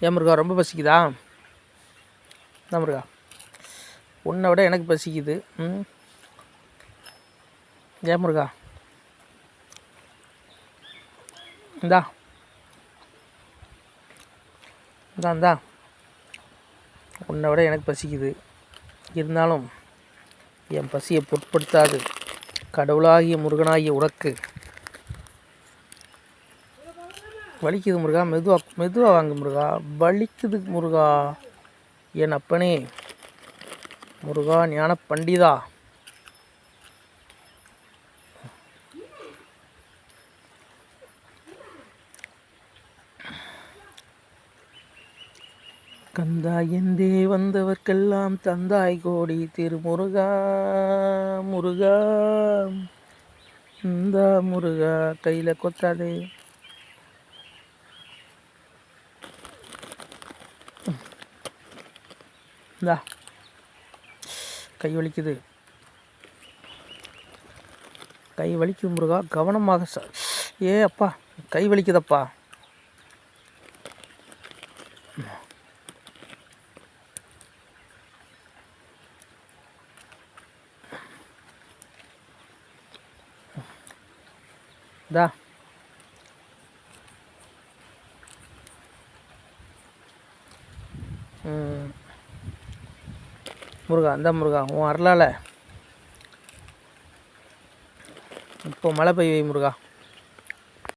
ஏன் முருகா ரொம்ப பசிக்குதா? தான் முருகா, உன்னை விட எனக்கு பசிக்குது. ஏன் முருகா, இந்தா இந்தா இந்தா, உன்னை விட எனக்கு பசிக்குது. இருந்தாலும் என் பசியை பொருட்படுத்தாது கடவுளாகிய முருகனாகிய உனக்கு வலிக்குது முருகா. மெதுவாக வாங்க முருகா, வலிக்குது முருகா. என் அப்பனே முருகா, ஞான பண்டிதா, கந்தா எந்தே வந்தவர்க்கெல்லாம் தந்தாய் கோடி திருமுருகா. முருகா இந்த முருகா, கையில் கொத்தாதே. இந்தா, கை வலிக்குது, கை வலிக்குது முருகா, கவனமாக ஏ அப்பா, கை வலிக்குதப்பா. தா முருகா, இந்த முருகா, உன் அருளால் இப்போ மழை பெய்ய முருகா.